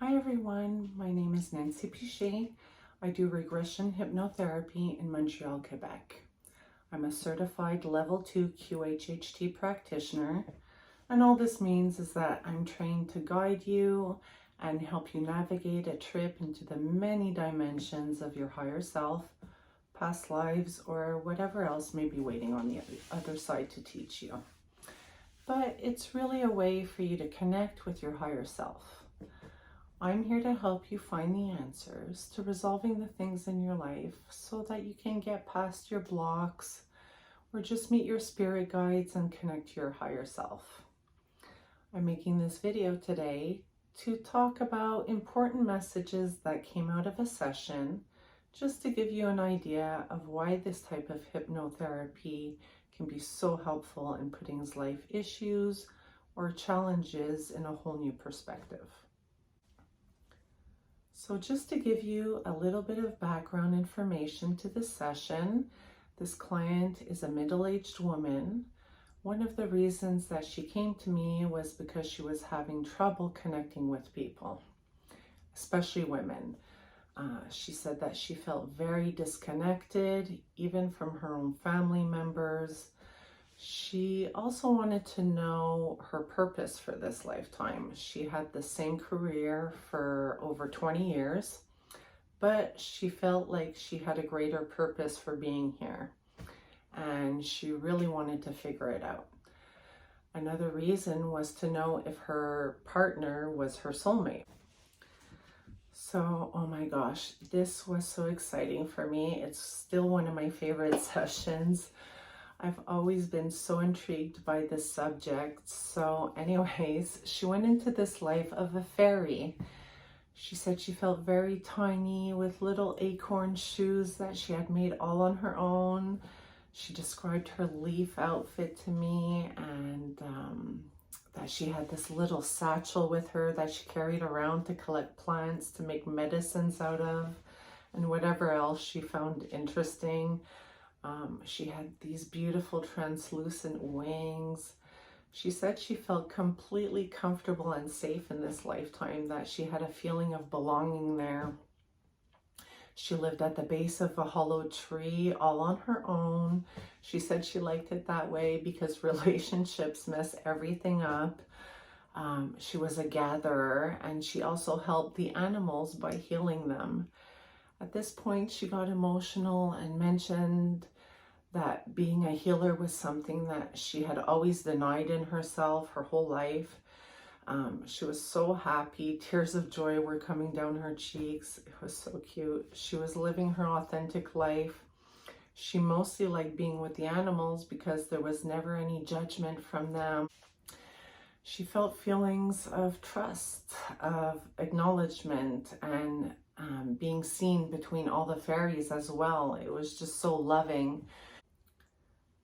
Hi everyone, my name is Nancy Pichet. I do regression hypnotherapy in Montreal, Quebec. I'm a certified level 2 QHHT practitioner, and all this means is that I'm trained to guide you and help you navigate a trip into the many dimensions of your higher self, past lives, or whatever else may be waiting on the other side to teach you. But it's really a way for you to connect with your higher self. I'm here to help you find the answers to resolving the things in your life so that you can get past your blocks or just meet your spirit guides and connect to your higher self. I'm making this video today to talk about important messages that came out of a session, just to give you an idea of why this type of hypnotherapy can be so helpful in putting life issues or challenges in a whole new perspective. So just to give you a little bit of background information to this session, this client is a middle-aged woman. One of the reasons that she came to me was because she was having trouble connecting with people, especially women. She said that she felt very disconnected, even from her own family members. She also wanted to know her purpose for this lifetime. She had the same career for over 20 years, but she felt like she had a greater purpose for being here, and she really wanted to figure it out. Another reason was to know if her partner was her soulmate. So, oh my gosh, this was so exciting for me. It's still one of my favorite sessions. I've always been so intrigued by this subject. So anyways, she went into this life of a fairy. She said she felt very tiny with little acorn shoes that she had made all on her own. She described her leaf outfit to me, and that she had this little satchel with her that she carried around to collect plants to make medicines out of, and whatever else she found interesting. She had these beautiful translucent wings. She said she felt completely comfortable and safe in this lifetime, that she had a feeling of belonging there. She lived at the base of a hollow tree all on her own. She said she liked it that way because relationships mess everything up. She was a gatherer, and she also helped the animals by healing them. At this point, she got emotional and mentioned that being a healer was something that she had always denied in herself her whole life. She was so happy. Tears of joy were coming down her cheeks. It was so cute. She was living her authentic life. She mostly liked being with the animals because there was never any judgment from them. She felt feelings of trust, of acknowledgement, and being seen between all the fairies as well. It was just so loving.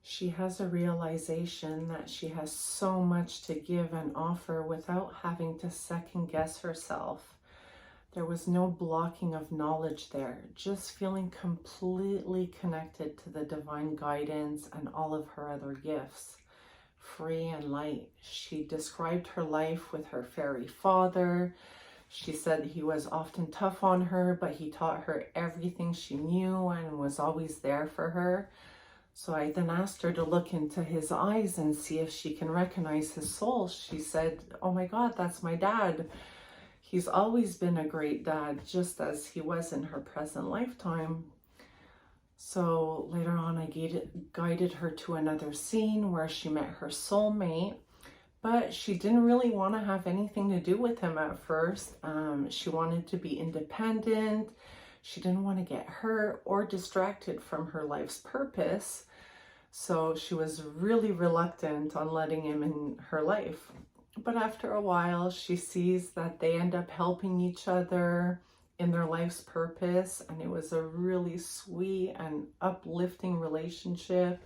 She has a realization that she has so much to give and offer without having to second guess herself. There was no blocking of knowledge there, just feeling completely connected to the divine guidance and all of her other gifts, free and light. She described her life with her fairy father. She said he was often tough on her, but he taught her everything she knew and was always there for her. So I then asked her to look into his eyes and see if she can recognize his soul. She said, oh my God, that's my dad. He's always been a great dad, just as he was in her present lifetime. So later on, I guided her to another scene where she met her soulmate, but she didn't really want to have anything to do with him at first. She wanted to be independent. She didn't want to get hurt or distracted from her life's purpose. So she was really reluctant on letting him in her life. But after a while, she sees that they end up helping each other in their life's purpose. And it was a really sweet and uplifting relationship.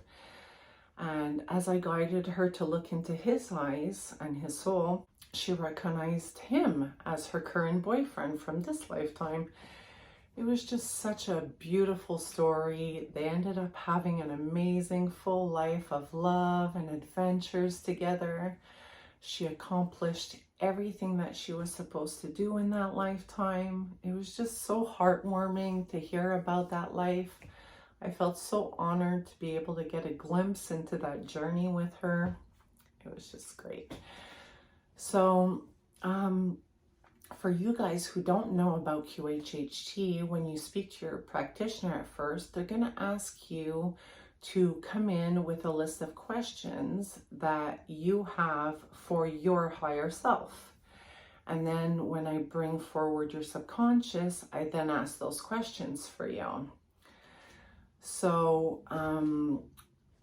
And as I guided her to look into his eyes and his soul, she recognized him as her current boyfriend from this lifetime. It was just such a beautiful story. They ended up having an amazing full life of love and adventures together. She accomplished everything that she was supposed to do in that lifetime. It was just so heartwarming to hear about that life. I felt so honored to be able to get a glimpse into that journey with her. It was just great. So, for you guys who don't know about QHHT, when you speak to your practitioner at first, they're going to ask you to come in with a list of questions that you have for your higher self. And then when I bring forward your subconscious, I then ask those questions for you. So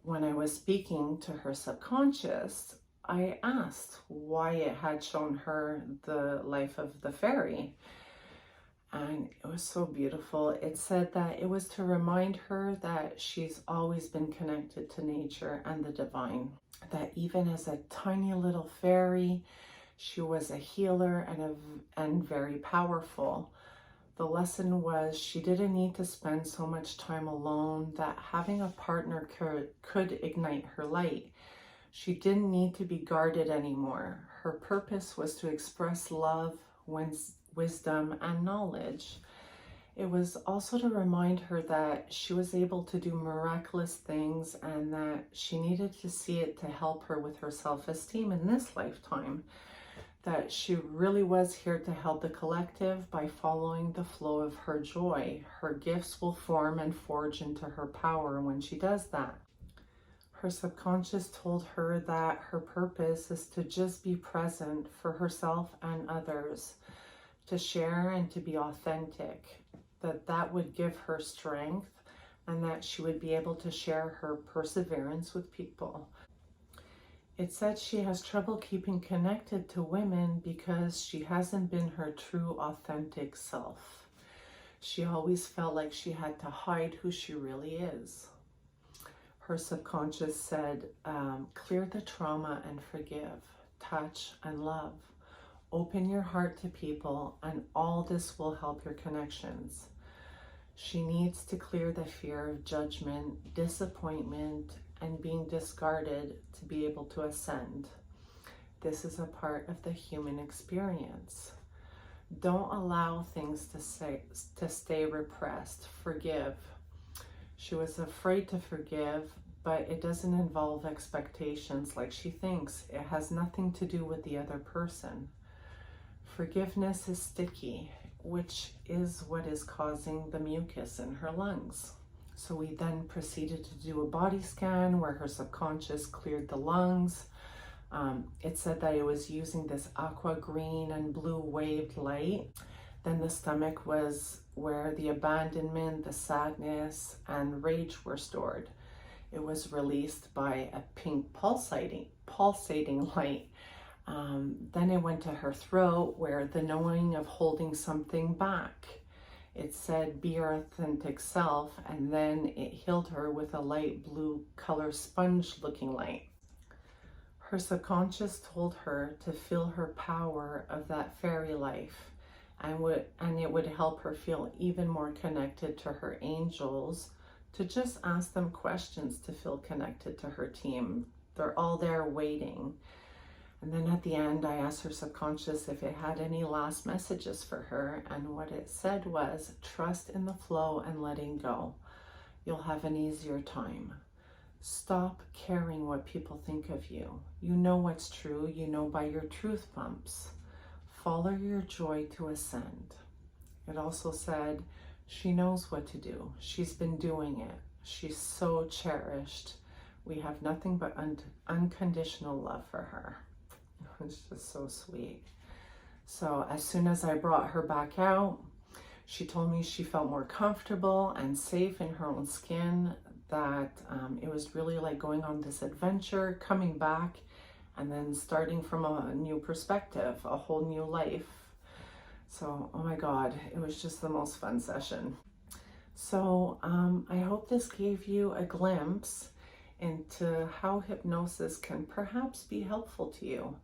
when I was speaking to her subconscious, I asked why it had shown her the life of the fairy. And it was so beautiful. It said that it was to remind her that she's always been connected to nature and the divine. That even as a tiny little fairy, she was a healer and very powerful. The lesson was she didn't need to spend so much time alone, that having a partner could ignite her light. She didn't need to be guarded anymore. Her purpose was to express love, wisdom, and knowledge. It was also to remind her that she was able to do miraculous things and that she needed to see it to help her with her self-esteem in this lifetime. That she really was here to help the collective by following the flow of her joy. Her gifts will form and forge into her power when she does that. Her subconscious told her that her purpose is to just be present for herself and others, to share and to be authentic, that would give her strength and that she would be able to share her perseverance with people. It said she has trouble keeping connected to women because she hasn't been her true authentic self. She always felt like she had to hide who she really is. Her subconscious said, clear the trauma and forgive, touch and love. Open your heart to people, and all this will help your connections. She needs to clear the fear of judgment, disappointment, and being discarded to be able to ascend. This is a part of the human experience. Don't allow things to stay repressed. Forgive. She was afraid to forgive, but it doesn't involve expectations like she thinks. It has nothing to do with the other person. Forgiveness is sticky, which is what is causing the mucus in her lungs. So we then proceeded to do a body scan where her subconscious cleared the lungs. It said that it was using this aqua green and blue waved light. Then the stomach was where the abandonment, the sadness, and rage were stored. It was released by a pink pulsating light. Then it went to her throat where the knowing of holding something back. It said, be your authentic self, and then it healed her with a light blue color sponge looking light. Her subconscious told her to feel her power of that fairy life, and it would help her feel even more connected to her angels, to just ask them questions to feel connected to her team. They're all there waiting. And then at the end, I asked her subconscious if it had any last messages for her, and what it said was, trust in the flow and letting go. You'll have an easier time. Stop caring what people think of you. You know what's true, you know by your truth bumps. Follow your joy to ascend. It also said, she knows what to do. She's been doing it. She's so cherished. We have nothing but unconditional love for her. It's just so sweet. So as soon as I brought her back out, she told me she felt more comfortable and safe in her own skin, that it was really like going on this adventure, coming back, and then starting from a new perspective, a whole new life. So, oh my God, it was just the most fun session. So I hope this gave you a glimpse into how hypnosis can perhaps be helpful to you.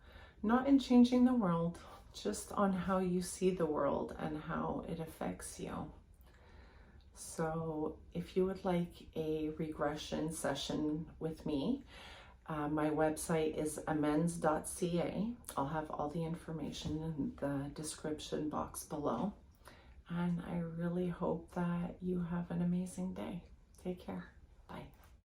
Not in changing the world, just on how you see the world and how it affects you. So if you would like a regression session with me, My website is amends.ca. I'll have all the information in the description box below. And I really hope that you have an amazing day. Take care.